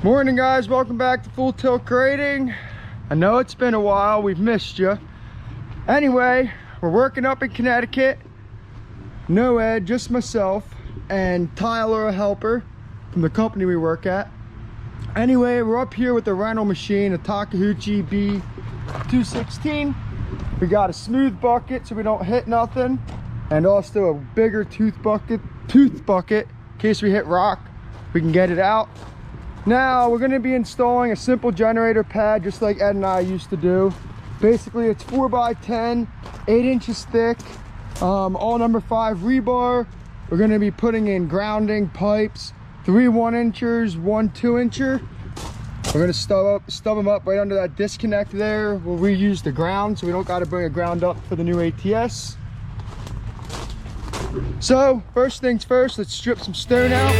Morning guys, welcome back to Full Tilt Grading. I know it's been a while, we've missed you. Anyway, we're working up in Connecticut. No Ed, just myself and Tyler, a helper from the company we work at. Anyway, we're up here with the rental machine, a Takeuchi B216. We got a smooth bucket so we don't hit nothing, and also a bigger tooth bucket in case we hit rock, we can get it out. Now we're going to be installing a simple generator pad just like Ed and I used to do. Basically it's 4x10, 8 inches thick, all number 5 rebar. We're going to be putting in grounding pipes, 3 1-inchers, 1 2-incher. We're going to stub them up right under that disconnect there. We'll reuse the ground so we don't got to bring a ground up for the new ATS. So first things first, let's strip some stone out.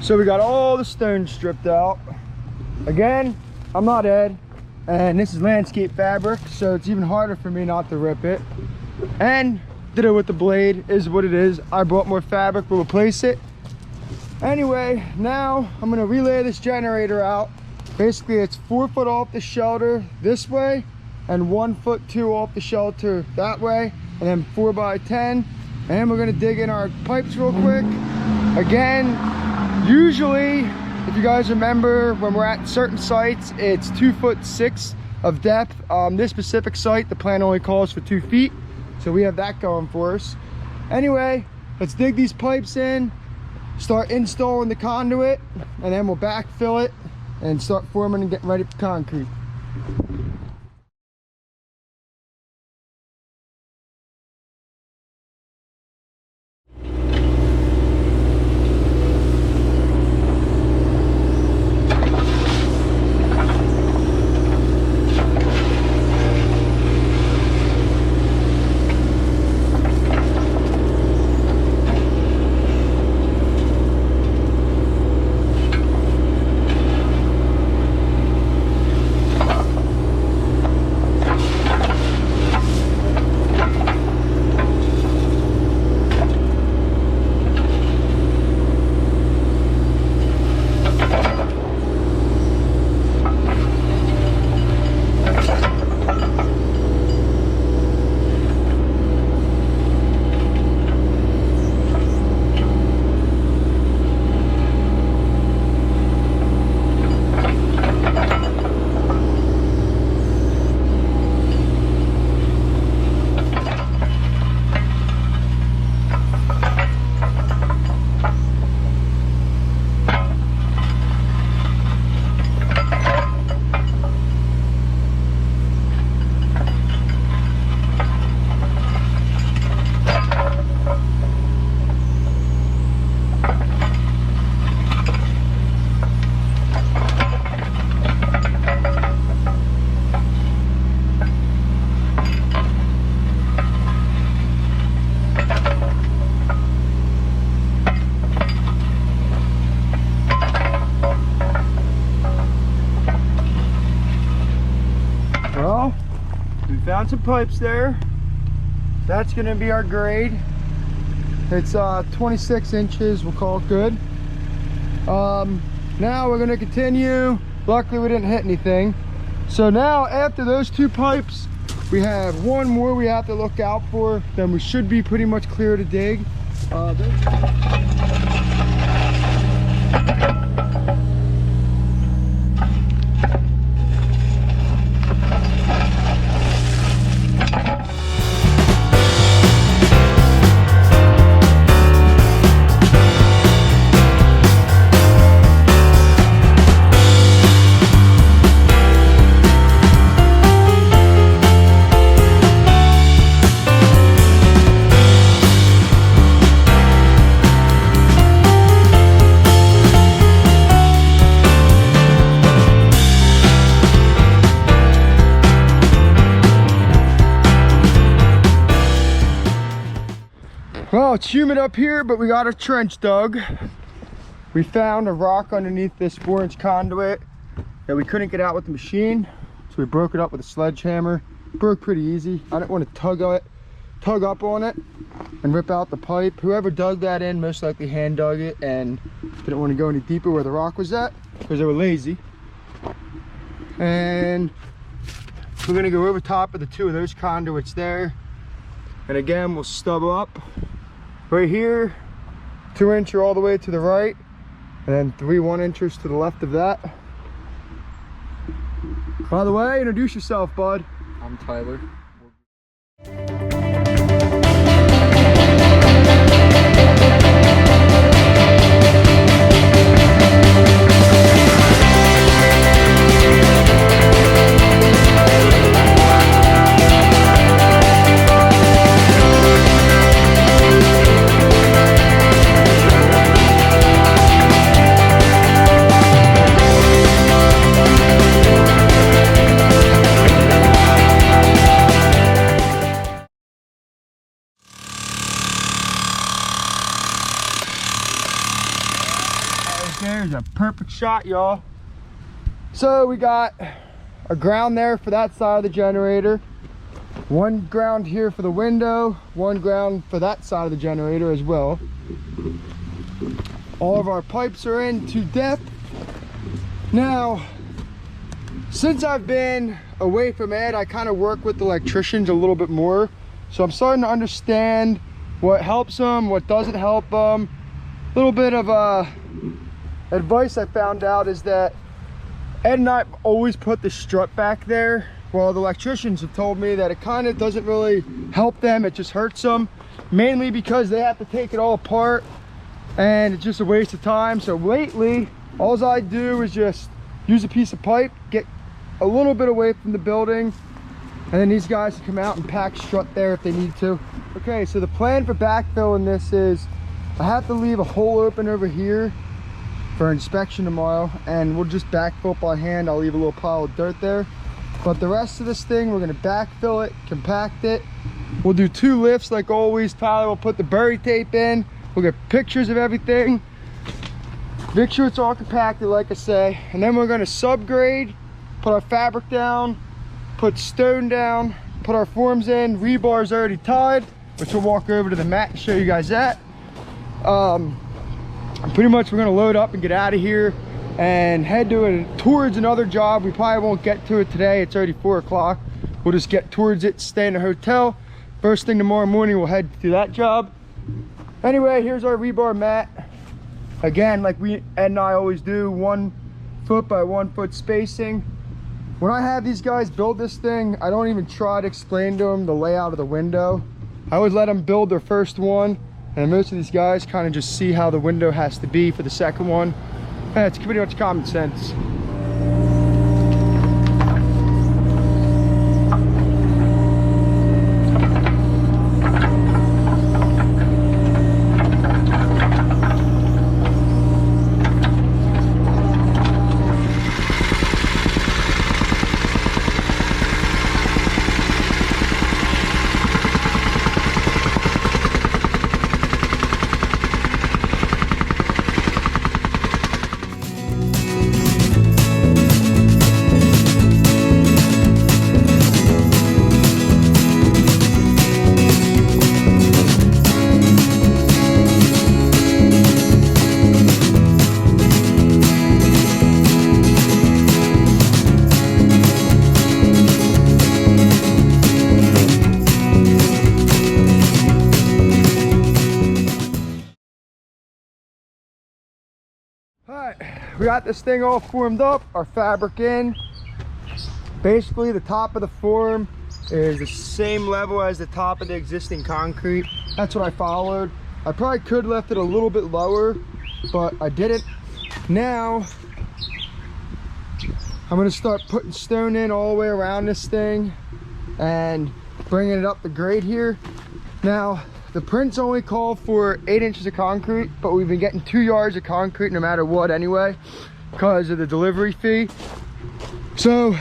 So we got all the stone stripped out. Again, I'm not Ed, and this is landscape fabric, so it's even harder for me not to rip it. And did it with the blade, is what it is. I bought more fabric, we'll replace it. Anyway, now I'm gonna relay this generator out. Basically it's 4 foot off the shelter this way, and 1 foot 2 off the shelter that way, and then 4x10. And we're gonna dig in our pipes real quick. Again, usually, if you guys remember, when we're at certain sites, it's 2'6" of depth. This specific site, the plan only calls for 2 feet, so we have that going for us. Anyway, let's dig these pipes in, start installing the conduit, and then we'll backfill it and start forming and getting ready for concrete. Found some pipes there. That's going to be our grade. It's 26 inches, we'll call it good. Now we're going to continue. Luckily we didn't hit anything. So now after those 2 pipes, we have 1 more we have to look out for. Then we should be pretty much clear to dig. Well, it's humid up here, but we got a trench dug. we found a rock underneath this 4-inch conduit that we couldn't get out with the machine, so we broke it up with a sledgehammer. Broke pretty easy. I didn't want to tug up on it and rip out the pipe. Whoever dug that in most likely hand dug it and didn't want to go any deeper where the rock was at because they were lazy. And we're going to go over top of the 2 of those conduits there, and again we'll stub up right here, 2-incher all the way to the right, and then 3 1-inchers to the left of that. By the way, introduce yourself, bud. I'm Tyler. There's a perfect shot, y'all. So we got a ground there for that side of the generator, 1 ground here for the window, 1 ground for that side of the generator as well. All of our pipes are in to depth. Now, since I've been away from Ed, I kind of work with electricians a little bit more, so I'm starting to understand what helps them, what doesn't help them. A little bit of advice I found out is that Ed and I always put the strut back there. Well, the electricians have told me that it kind of doesn't really help them, it just hurts them, mainly because they have to take it all apart and it's just a waste of time. So lately, all I do is just use a piece of pipe, get a little bit away from the building, and then these guys can come out and pack strut there if they need to. Okay, so the plan for backfilling this is I have to leave a hole open over here for inspection tomorrow, and we'll just backfill by hand. I'll leave a little pile of dirt there, but the rest of this thing we're going to backfill it, compact it. We'll do 2 lifts like always. Tyler will put the bury tape in, we'll get pictures of everything, make sure it's all compacted like I say, and then we're going to subgrade, put our fabric down, put stone down, put our forms in. Rebar's already tied, which we'll walk over to the mat and show you guys that. Pretty much we're going to load up and get out of here and head towards another job. We probably won't get to it today, it's already 4 o'clock. We'll just get towards it, stay in a hotel. First thing tomorrow morning we'll head to that job. Anyway, here's our rebar mat. Again, like Ed and I always do, 1 foot by 1 foot spacing. When I have these guys build this thing, I don't even try to explain to them the layout of the window. I always let them build their first one, and most of these guys kind of just see how the window has to be for the second one. And it's pretty much common sense. Alright, we got this thing all formed up, our fabric in. Basically the top of the form is the same level as the top of the existing concrete. That's what I followed. I probably could lift it a little bit lower, but I didn't. Now I'm going to start putting stone in all the way around this thing and bringing it up the grade here. Now the prints only call for 8 inches of concrete, but we've been getting 2 yards of concrete no matter what anyway because of the delivery fee. So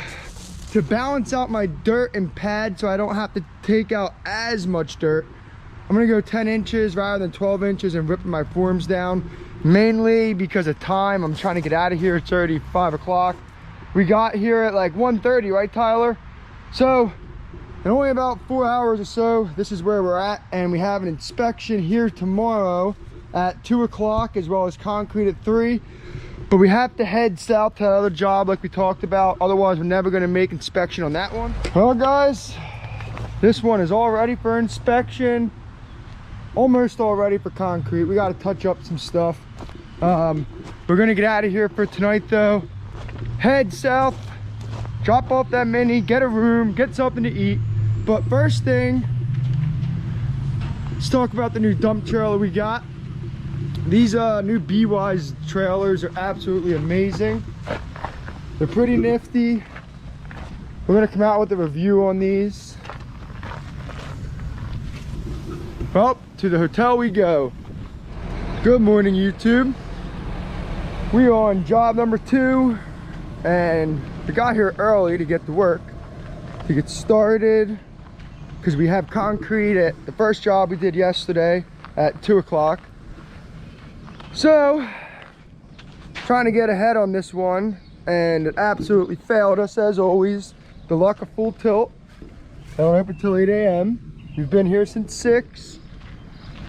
to balance out my dirt and pad so I don't have to take out as much dirt, I'm gonna go 10 inches rather than 12 inches and rip my forms down. mainly because of time. I'm trying to get out of here. It's already 5 o'clock. We got here at like 1:30, right, Tyler? So in only about 4 hours or so, this is where we're at, and we have an inspection here tomorrow at 2 o'clock, as well as concrete at 3. But we have to head south to that other job like we talked about. Otherwise, we're never gonna make inspection on that one. Well, guys, this one is all ready for inspection. Almost all ready for concrete. We gotta touch up some stuff. We're gonna get out of here for tonight though. Head south, drop off that Mini, get a room, get something to eat. But first thing, let's talk about the new dump trailer we got. These new B-Wise trailers are absolutely amazing. They're pretty nifty. We're gonna come out with a review on these. Well, to the hotel we go. Good morning, YouTube. We are on job number 2, and we got here early to get to work, to get started, because we have concrete at the first job we did yesterday at 2 o'clock. So, trying to get ahead on this one, and it absolutely failed us as always. The luck of full tilt. They don't open until 8 a.m. We've been here since 6.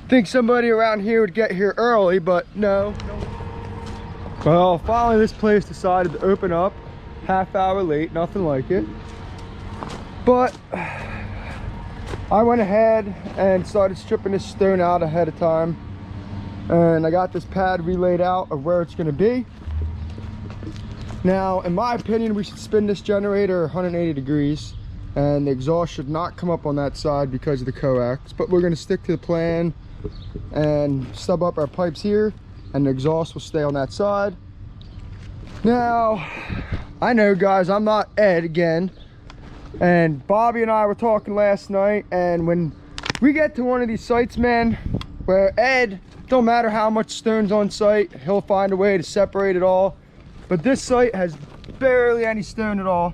Think somebody around here would get here early, but no. Well, finally this place decided to open up. Half-hour late, nothing like it. But I went ahead and started stripping this stone out ahead of time, and I got this pad relayed out of where it's going to be. Now, in my opinion, we should spin this generator 180 degrees, and the exhaust should not come up on that side because of the coax, but we're going to stick to the plan and stub up our pipes here, and the exhaust will stay on that side. Now, I know, guys, I'm not Ed again, and Bobby and I were talking last night, and when we get to one of these sites, man, where Ed, don't matter how much stone's on site, he'll find a way to separate it all. But this site has barely any stone at all.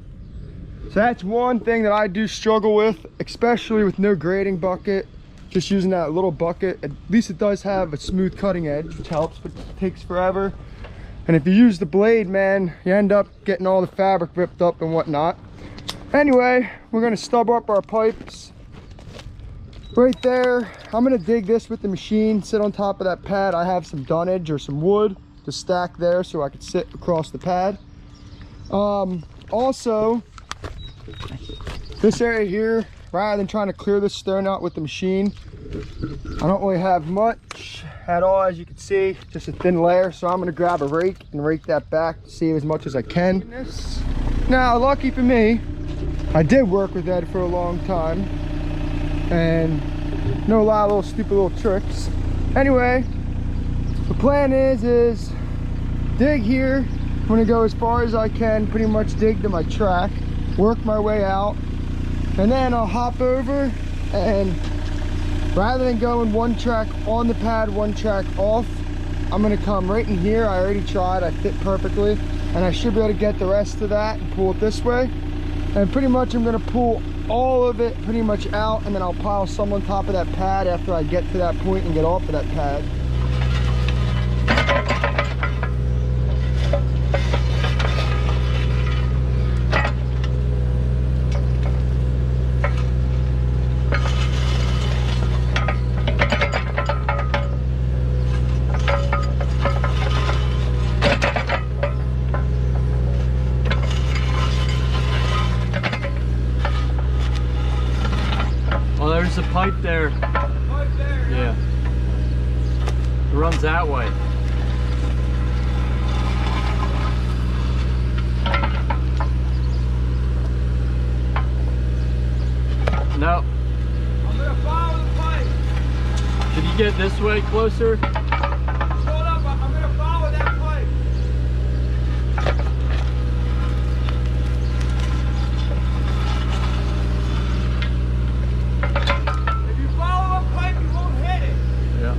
So that's one thing that I do struggle with, especially with no grading bucket. Just using that little bucket. At least it does have a smooth cutting edge, which helps, but it takes forever. And if you use the blade, man, you end up getting all the fabric ripped up and whatnot. Anyway, we're gonna stub up our pipes right there. I'm gonna dig this with the machine, sit on top of that pad. I have some dunnage or some wood to stack there so I could sit across the pad. Also, this area here, rather than trying to clear this stone out with the machine, I don't really have much at all, as you can see, just a thin layer. So I'm gonna grab a rake and rake that back to save as much as I can. Now, lucky for me, I did work with Ed for a long time and know a lot of little stupid little tricks. Anyway, the plan is dig here. I'm gonna go as far as I can, pretty much dig to my track, work my way out, and then I'll hop over, and rather than going one track on the pad, one track off, I'm gonna come right in here. I already tried, I fit perfectly, and I should be able to get the rest of that and pull it this way. And pretty much I'm gonna pull all of it pretty much out, and then I'll pile some on top of that pad after I get to that point and get off of that pad. There's a pipe there. Pipe there, yeah. It runs that way. No. I'm gonna follow the pipe. Should you get this way closer? Hold up, I'm gonna follow that pipe. If you follow a pipe, you won't hit it. Yeah.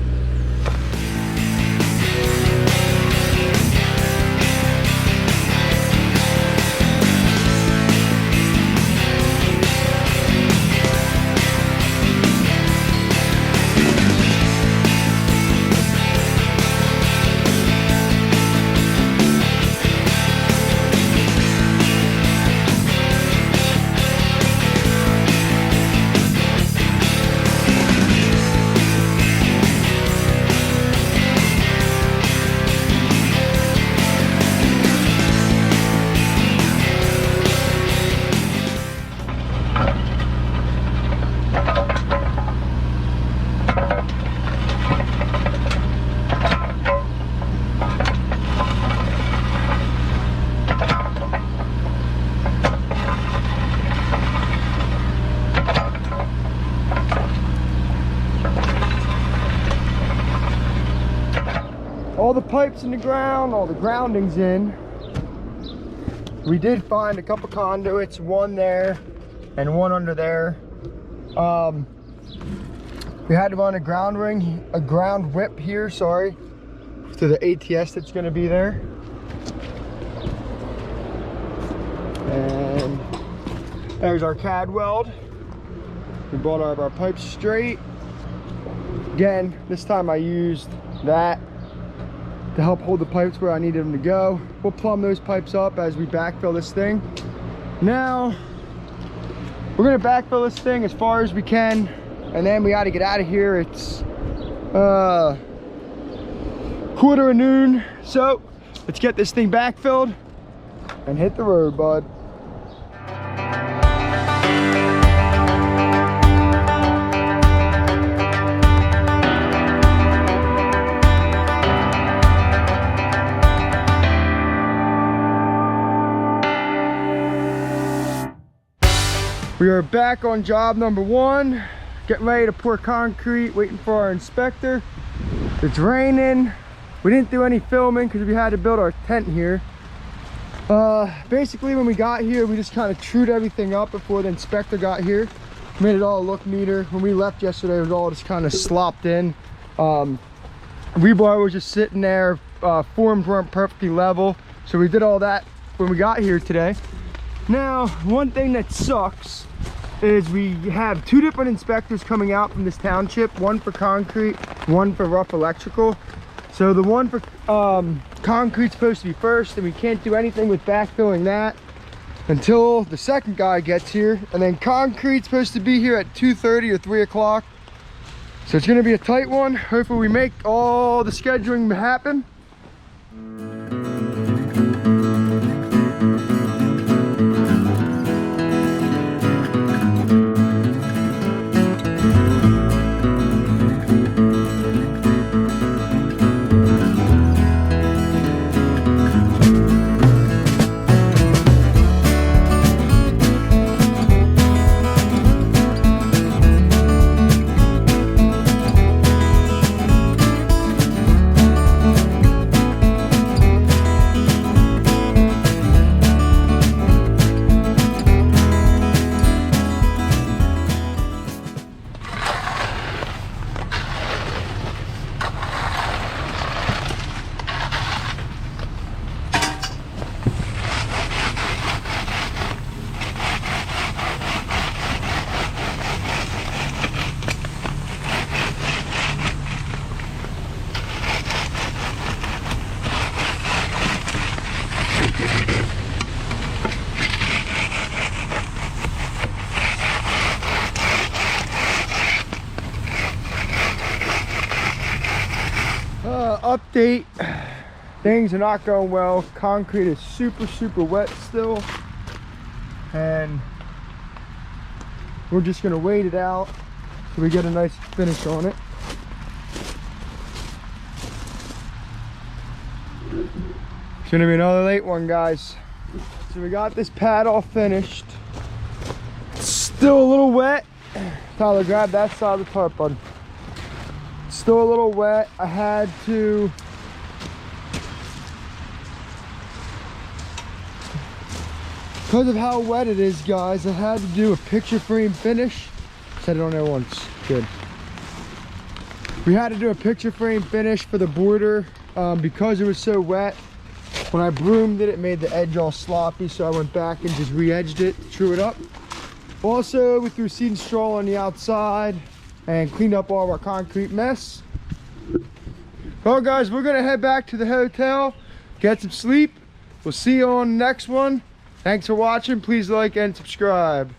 all the pipes in the ground, all the grounding's in. We did find a couple conduits, one there and one under there. We had to run a ground whip here, sorry, to the ATS that's gonna be there. And there's our CAD weld. We brought all of our pipes straight. Again, this time I used that to help hold the pipes where I needed them to go. We'll plumb those pipes up as we backfill this thing. Now, we're gonna backfill this thing as far as we can, and then we gotta get out of here. It's 12:15, so let's get this thing backfilled and hit the road, bud. We are back on job number 1, getting ready to pour concrete, waiting for our inspector. It's raining. We didn't do any filming because we had to build our tent here. Basically when we got here, we just kind of trued everything up before the inspector got here. Made it all look neater. When we left yesterday, it was all just kind of slopped in. Rebar was just sitting there, forms weren't perfectly level. So we did all that when we got here today. Now, one thing that sucks is we have 2 different inspectors coming out from this township, one for concrete, one for rough electrical. So the one for concrete's supposed to be first, and we can't do anything with backfilling that until the second guy gets here. And then concrete's supposed to be here at 2:30 or 3 o'clock. So it's gonna be a tight one. Hopefully we make all the scheduling happen. Update, things are not going well. Concrete is super wet still, and we're just gonna wait it out so we get a nice finish on it. It's gonna be another late one, guys. So we got this pad all finished. It's still a little wet. Tyler, grab that side of the tarp, bud. Still a little wet. I had to because of how wet it is, guys, I had to do a picture frame finish. Said it on there once. Good. We had to do a picture frame finish for the border because it was so wet. When I broomed it, it made the edge all sloppy, so I went back and just re-edged it, true it up. Also, we threw seed and straw on the outside and cleaned up all of our concrete mess. Well, guys, we're gonna head back to the hotel, get some sleep. We'll see you on the next one. Thanks for watching. Please like and subscribe.